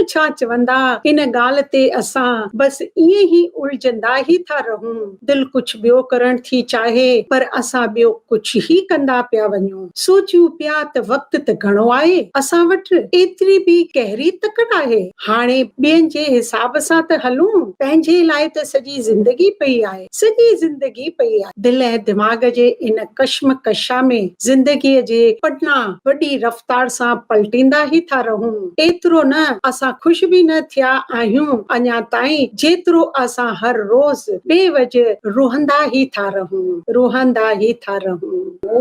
माण्हू छा चवंदा इन ॻाल्हि ते असां बसि ईअं ई उलझंदा ई था रहूं। दिलि कुझु ॿियो करण थी चाहे पर असां ॿियो कुझु ई कंदा पिया वञूं। सोचियूं पिया त वक़्तु त घणो आहे असां वटि, एतिरी बि कहिड़ी तकड़ आहे। हाणे ॿियनि जे हिसाब सां त हलूं, पंहिंजे लाइ त सॼी ज़िंदगी पई आहे, सॼी ज़िंदगी पई आहे। दिलि ऐं दिमाग़ जे इन कश्मकशा में ज़िंदगीअ जे पन्ना वॾी रफ़्तार सां पलटींदा ई था रहूं। एतिरो न असां ख़ुशि बि न थिया आहियूं अञा ताईं, जेतिरो असां हर रोज़ बेवजह रोहंदा ई था रहूं।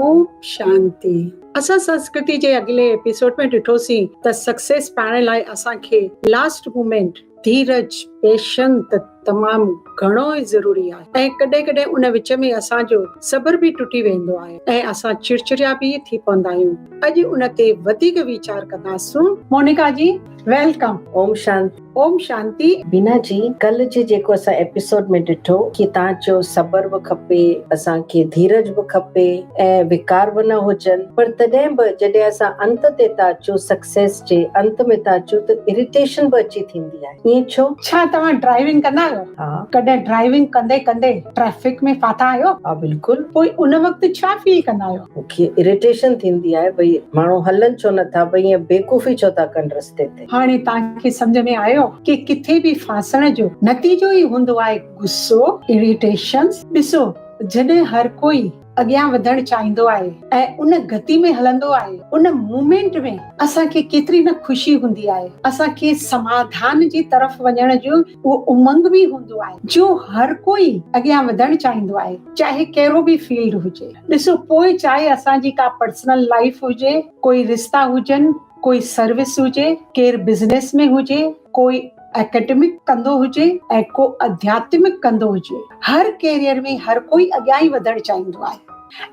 ओम शांति। असां संस्कृति जे अॻिले एपिसोड में ॾिठोसीं त सक्सेस पाइण लाइ असांखे लास्ट मोमेंट धीरज, पेशेंस तमामु घणो ई ज़रूरी आहे। ऐं कॾहिं कॾहिं उन विच में असांजो सब्र बि टुटी वेंदो आहे ऐं असां चिड़चिड़िया बि थी पवंदा आहियूं। अॼु उन ते वधीक वीचार कंदासूं। मोनिका जी वेलकम। ओम शांति। ओम शांति। बीना जी, कल जे जेको असां एपिसोड में ॾिठो कि तव्हां चयो सब्र बि खपे, असांखे धीरज बि खपे ऐं विकार बि न हुजनि, पर तॾहिं बि जॾहिं असां अंत ते था अचूं, सक्सेस जे अंत में था अचूं त इरिटेशन बि अची थींदी आहे। ईअं छो? छा तव्हां ड्राइविंग कंदा आहियो? हा। कॾहिं ड्राइविंग कंदे कंदे ट्रैफिक में फाथा आहियो? हा, बिल्कुलु। पोइ उन वक़्तु छा फील कंदा आहियो? मूंखे इरिटेशन थींदी आहे, भई माण्हू हलनि छो नथा, भई ईअं बेवकूफ़ी छो था कनि रस्ते ते। हाणे तव्हांखे सम्झ में आयो कि किथे बि फासण जो नतीजो ई हूंदो आहे गुस्सो, इरिटेशन। ॾिसो, जॾहिं हर कोई अॻियां वधणु चाहींदो आहे ऐं उन गति में हलंदो आहे, उन मोमेंट में असांखे केतिरी न ख़ुशी हूंदी आहे। असांखे समाधान जी तरफ़ वञण जो उहो उमंग बि हूंदो आहे जो हर कोई अॻियां वधणु चाहींदो आहे, चाहे कहिड़ो बि फील्ड हुजे। ॾिसो, पोइ चाहे असांजी का पर्सनल लाइफ हुजे, कोई रिश्ता हुजनि, कोई सर्विस हुजे, केरु बिज़नेस में हुजे, कोई एकेडमिक कंदो हुजे ऐं को आध्यात्मिक कंदो हुजे। हर कैरियर में हर कोई अॻियां ई वधणु चाहींदो आहे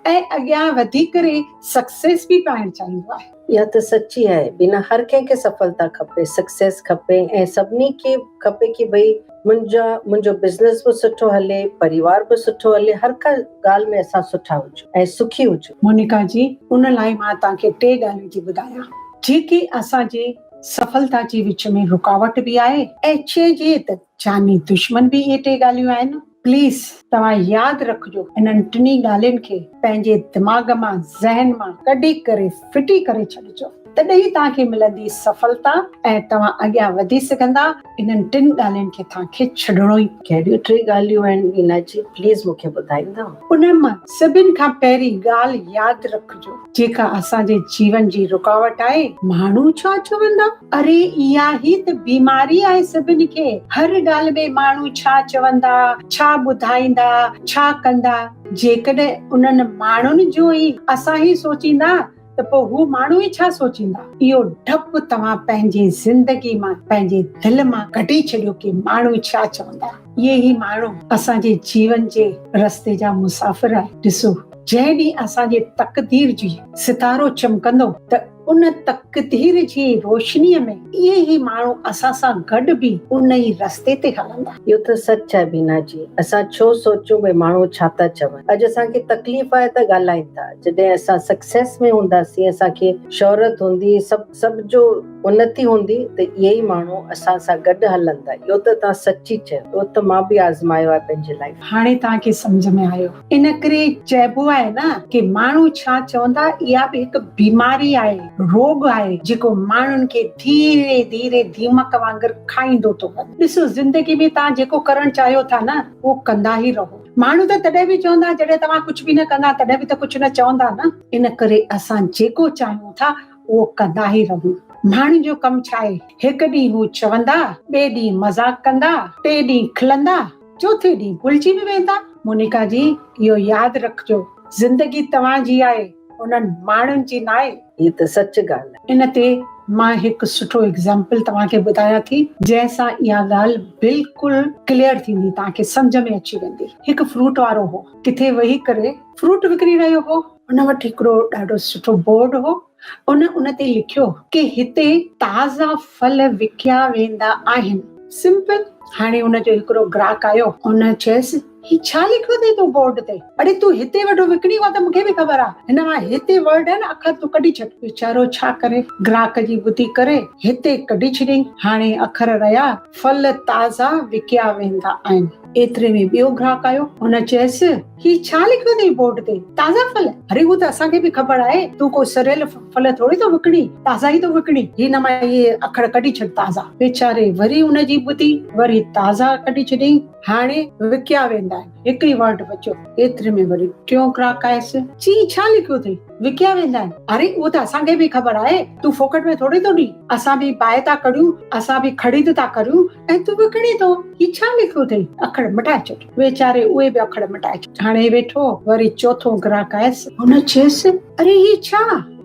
ऐं अॻियां वधी करे सक्सेस बि पाइणु चाहींदो आहे। इहा त सची आहे। बिना हर कंहिंखे सफलता खपे, सक्सेस खपे ऐं सभिनी खे खपे कि भई मुंहिंजो बिज़नेस बि सुठो हले, परिवार बि सुठो हले, हर का ॻाल्हि में असां सुठा हुजूं ऐं सुखी हुजूं। मोनिका जी, उन लाइ मां तव्हांखे 3 ॻाल्हियूं थी ॿुधायां जेके असांजे सफलता जे विच में रुकावट बि आहे ऐं चइजे त जानी दुश्मन बि इहे 3 ॻाल्हियूं आहिनि। प्लीज़ तव्हां यादि रखिजो, इन्हनि 3 ॻाल्हियुनि खे पंहिंजे दिमाग़ मां, ज़हन मां कढी करे फिटी करे छॾिजो, तॾहिं तव्हांखे मिलंदी सफलता ऐं तव्हां अॻियां वधी सघंदा। इन्हनि 3 ॻाल्हियुनि खे तव्हांखे छॾणो ई। कहिड़ियूं 3 ॻाल्हियूं आहिनि बीना जी? प्लीज़ मूंखे ॿुधाईंदा। उनमां सभिनि खां पहिरीं ॻाल्हि यादि रखिजो, जेका असांजे जीवन जी रुकावट आहे, माण्हू छा चवंदा? अरे इहा ई त बीमारी आहे सभिनि खे। हर ॻाल्हि में माण्हू छा चवंदा, छा ॿुधाईंदा, छा कंदा। जेकॾहिं उन्हनि माण्हुनि जो ई असां ई सोचींदा त पोइ हू माण्हू ई छा सोचींदा। इहो डपु तव्हां पंहिंजे ज़िंदगी मां, पंहिंजे दिलि मां कढी छॾियो कि माण्हू छा चवंदा। इहे ई माण्हू असांजे जीवन जे रस्ते जा मुसाफ़िर आहे। ॾिसो, जंहिं ॾींहुं असांजे तक़दीर जी सितारो चमकंदो त उन तक़दीर जी रोशनीअ में इहे ई माण्हू असां सां गॾु बि उन ई रस्ते ते हलंदा। इहो त सच आहे बीना जी। असां छो सोचूं भई माण्हू छा था चवनि। अॼु असांखे तकलीफ़ आहे त ॻाल्हाइनि था, जॾहिं असां सक्सेस में हूंदासीं, असांखे शोहरत हूंदी, सभु जो उन्नति हूंदी, त इहे ई माण्हू असां सां गॾु हलंदा। इहो त तव्हां सची चयो, उहो त मां बि आज़मायो आहे पंहिंजे लाइफ। हाणे तव्हांखे सम्झ में आयो। इन करे चइबो आहे न कि माण्हू छा चवंदा, इहा बि हिकु बीमारी आहे, रोग आहे, जेको माण्हुनि खे धीरे धीरे दीमक वांगुरु खाईंदो थो वञे। ॾिसो, ज़िंदगी में तव्हां जेको करणु चाहियो था न, उहो कंदा ई रहो। माण्हू त तॾहिं बि चवंदा जॾहिं तव्हां कुझु बि न कंदा, तॾहिं बि त कुझु न चवंदा न। इन करे असां जेको चाहियूं था उहो कंदा ई रहूं। माण्हुनि जो कमु छा आहे? हिकु ॾींहुं हू चवंदा, ॿिए ॾींहुं मज़ाक कंदा, टे ॾींहुं खिलंदा, चौथे ॾींहुं भुलिजी बि वेंदा। मोनिका जी, इहो यादि रखिजो, ज़िंदगी तव्हांजी आहे, उन्हनि माण्हुनि जी न आहे। ये त सच ॻाल्हि आहे। इन ते मां हिकु सुठो एग्जाम्पल तव्हांखे ॿुधायां थी, जंहिंसां इहा ॻाल्हि बिल्कुलु क्लियर थींदी, तव्हांखे सम्झ में अची वेंदी। हिकु फ्रूट वारो हो, किथे वेही करे फ्रूट विकिणी रहियो हो। उन वटि हिकिड़ो ॾाढो सुठो बोर्ड हो। उन ते लिखियो कि हिते ताज़ा फल विकिया वेंदा आहिनि। सिंपल। हाणे उनजो हिकिड़ो ग्राहक आयो, उन चयसि ही छा लिखियो अथई तूं बोर्ड ते? अड़े तूं हिते वठो विकिणी हुआ त मूंखे बि ख़बर आहे, हिन मां हिते वर्ड आहे न अखर तूं कढी छॾ। वीचारो छा करे, ग्राहक जी ॿुधी करे हिते कढी छॾियईं। हाणे अखर रहिया, फल ताज़ा विकिया वेंदा आहिनि। एतिरे में ॿियो ग्राहक आयो, हुन चयसि ही छा लिखियो अथई बोर्ड ते? ताज़ा फल? अरे हू त असांखे बि ख़बर आहे, तूं को सरियल फल थोरी तो विकिणी, ताज़ा ई तो विकिणी। हिन मां इहे अखर कढी छॾ ताज़ा। वीचारे वरी हुनजी ॿुधी वरी ताज़ा कढी छॾियईं। हाणे विकिया वेंदा आहिनि, हिकु ई वर्ड बचियो। एतिरे में वरी टियों ग्राहक आयसि, चई छा लिखियो अथई? विकिया वेंदा आहिनि। अरे उहो त असांखे बि ख़बर आहे, तूं फोकट में थोरी तो ॾी, असां बि बाहि था करियूं, असां बि ख़रीद था करियूं ऐं तूं विकिणी थो। ही छा लिखियो अथई? अखर मिटाए छॾ। वीचारे उहे बि अखर मिटाए छॾ। हाणे वेठो वरी चोथों ग्राहक आयसि, हुन चयसि अरे ही छा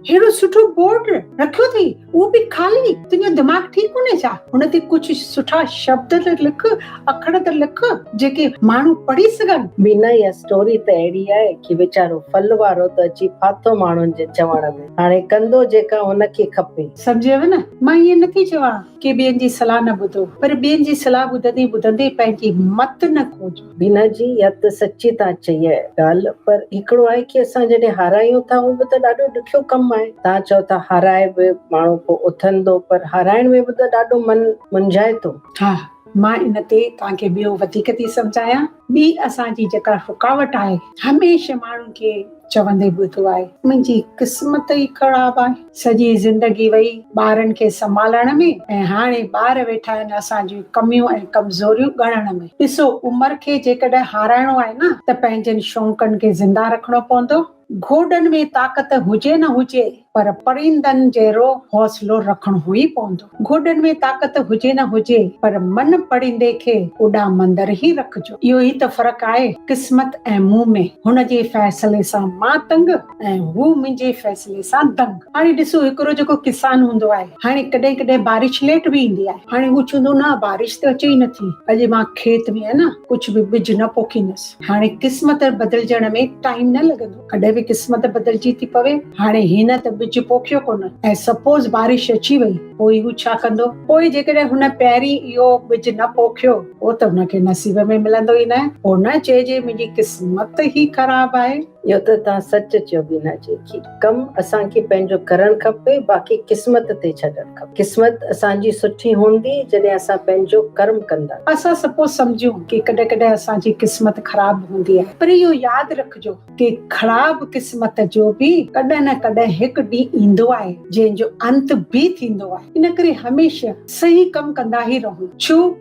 हेड़ो सुठो बोर्ड रखियो अथई, उहो बि ख़ाली? तुंहिंजो दिमाग़ ठीकु कोन्हे छा? हुन ते कुझु सुठा शब्द त लिख, अखर त लिख जेके माण्हू पढ़ी सघनि। बीना इहा स्टोरी त अहिड़ी आहे कि वीचारो फल वारो त अची फाथो माण्हुनि जे चवण में, हाणे कंदो जेका हुनखे खपे। सम्झियव न, मां ईअं नथी चवां कि ॿियनि जी सलाह न ॿुधो, पर ॿियनि जी सलाह ॿुधंदे ॿुधंदे पंहिंजी मत न खोजो। बीना जी इहा त सची तव्हां चई आहे ॻाल्हि, पर हिकिड़ो आहे कि असां जॾहिं हारायूं था उहो बि त ॾाढो ॾुखियो कमु आहे। तव्हां चओ था हाराए बि माण्हू पोइ उथंदो, पर हाराइण में बि त ॾाढो मन मुंझाए थो। हा, मां इन ते तव्हांखे ॿियो वधीक थी सम्झायां। ॿी असांजी जेका रुकावट आहे, हमेशह माण्हुनि खे चवंदे ॿुधो आहे, मुंहिंजी क़िस्मत ई ख़राब आहे। सॼी ज़िंदगी वई ॿारनि खे संभालण में ऐं हाणे ॿार वेठा आहिनि असांजी कमियूं ऐं कमज़ोरियूं ॻणण में। ॾिसो, उमिरि खे जेकॾहिं हाराइणो आहे न त पंहिंजनि शौंक़नि खे ज़िंदा रखणो पवंदो। घोडनि में ताक़त हुजे न हुजे, पर परिंदनि जहिड़ो हौसलो रखणो ई पवंदो। घोडनि में ताक़त हुजे न हुजे, पर मन परिंदे खे उॾा मंदर ई रखिजो। इहो ई त फ़र्क़ु आहे क़िस्मत ऐं मूं में। हुनजे फ़ैसिले सां मां तंग ऐं हू मुंहिंजे फ़ैसिले सां दंग। हाणे ॾिसो, हिकिड़ो जेको किसान हूंदो आहे, हाणे कॾहिं कॾहिं बारिश लेट बि ईंदी आहे। हाणे हू चवंदो न बारिश त अचे ई नथी, अॼु मां खेत में आहे न कुझु बि बिज न पोखींदसि। हाणे क़िस्मत बदिलजण में टाइम न लॻंदो, कॾहिं बि क़िस्मत बदिलजी थी पवे। हाणे हिन त बिज पोखियो कोन ऐं सपोज बारिश अची वई, पोइ हू छा कंदो? पोइ जेकॾहिं हुन पहिरीं इहो बिज न पोखियो, पोइ त हुनखे नसीब में मिलंदो ई न। पोइ न चइजे मुंहिंजी क़िस्मत ई ख़राब आहे। इहो त तव्हां सच चयो बीना जी, कि कमु असांखे पंहिंजो करणु खपे, बाक़ी क़िस्मत ते छॾणु खपे। क़िस्मत असांजी सुठी हूंदी जॾहिं असां पंहिंजो कर्म कंदा। असां सपोज सम्झूं कि कॾहिं कॾहिं असांजी क़िस्मत ख़राब हूंदी आहे, पर इहो यादि रखिजो कि ख़राब क़िस्मत जो बि कॾहिं न कॾहिं हिकु ॾींहुं ईंदो आहे जंहिंजो अंत बि थींदो आहे। इन करे हमेशह सही कमु कंदा ई रहूं।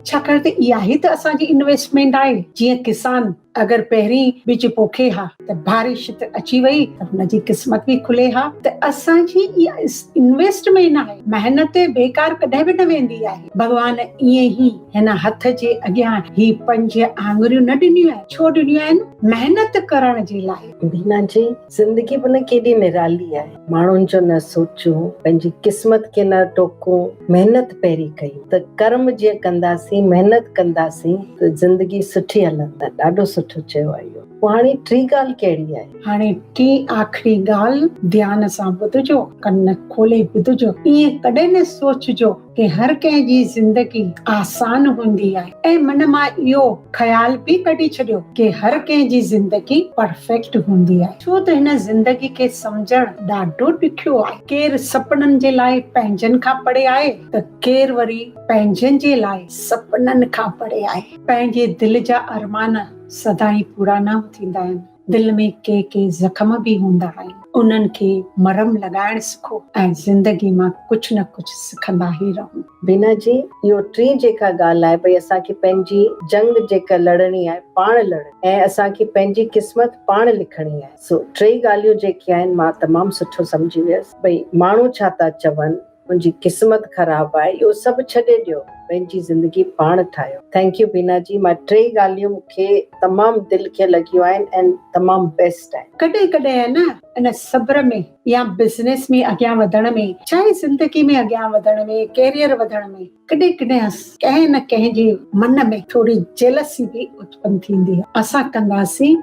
छाकाणि त इहा ई त असांजी इन्वेस्टमेंट आहे। जीअं किसान अगरि पहिरीं बिज पोखे हा त बारिश त अची वई त हुनजी क़िस्मत बि खुले हा। त असांजी इहा इन्वेस्टमेंट आहे, महिनत बेकार कॾहिं बि न वेंदी आहे। भॻवान ईअं ई हिन हथ जे अॻियां ही 5 आङुरियूं न ॾिनियूं आहिनि। छो ॾिनियूं आहिनि? महिनत करण जे लाइ। बीना जी, ज़िंदगी बि न केॾी निराली आहे। माण्हुनि जो न सोचूं, पंहिंजी क़िस्मत खे न टोकूं, महिनत पहिरीं कयूं त कर्म जीअं कंदासीं, महिनत कंदासीं त ज़िंदगी सुठी हलंदी। ॾाढो सुठो चयो आहे इहो। हाणे टी ॻाल्हि कहिड़ी आहे? हाणे टी आख़िरी ॻाल्हि ध्यान सां ॿुधजो, कन खोले ॿुधजो। ईअं कॾहिं न सोचजो कि हर कंहिंजी ज़िंदगी आसान हूंदी आहे ऐं मन मां इहो ख़्याल बि कढी छॾियो कि हर कंहिंजी ज़िंदगी परफेक्ट हूंदी आहे। छो त हिन ज़िंदगी खे सम्झणु ॾाढो ॾुखियो आहे। केरु सपननि जे लाइ पंहिंजनि खां परे आहे त केरु वरी पंहिंजनि जे लाइ सपननि खां परे आहे। पंहिंजे दिलि जा अरमान सदाईं पूरा न थींदा आहिनि। दिल में के ज़ख़्म बि हूंदा आहिनि। उन्हनि खे मरहम लॻाइण सिखो ऐं ज़िंदगी मां कुझु न कुझु सिखंदा ई रहूं। बीना जी, इहो टी जेका ॻाल्हि आहे, भई असांखे पंहिंजी जंग जेका लड़णी आहे पाण लड़णी ऐं असांखे पंहिंजी क़िस्मत पाण लिखणी आहे। सो टे ॻाल्हियूं जेके आहिनि मां तमामु सुठो सम्झी वियसि। भई माण्हू छा था चवनि, मुंहिंजी क़िस्मत ख़राब आहे, इहो सभु छॾे ॾियो, पंहिंजी ज़िंदगी पाण ठाहियो। थैंक यू बीना जी। मां टे ॻाल्हियूं मूंखे तमामु दिलि खे लॻियूं आहिनि ऐं तमामु बेस्ट आहिनि। कॾहिं कॾहिं आहे न इन सब्र में या बिज़नेस में अॻियां वधण में, चाहे ज़िंदगी में अॻियां वधण में, कैरियर वधण में, कॾहिं कॾहिं कंहिं न कंहिं जे मन में थोरी जेलसी बि उत्पन्न थींदी आहे। असां कंदासीं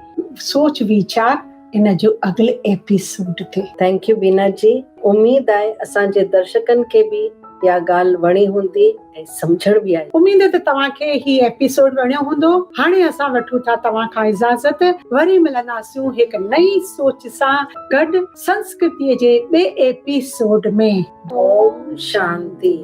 सोच वीचार इन जो अॻिले एपिसोड ते। थैंक यू बीना जी। उम्मीद आहे असांजे दर्शकनि खे बि इहा ॻाल्हि वणी हूंदी ऐं सम्झण बि आई। उम्मीद त तव्हांखे ही एपिसोड वणियो हूंदो। हाणे असां वठूं था तव्हां खां इजाज़त। वरी मिलंदासीं हिकु नई सोच सां गॾु संस्कृतीअ जे ॿिए एपिसोड में। ओम शांति।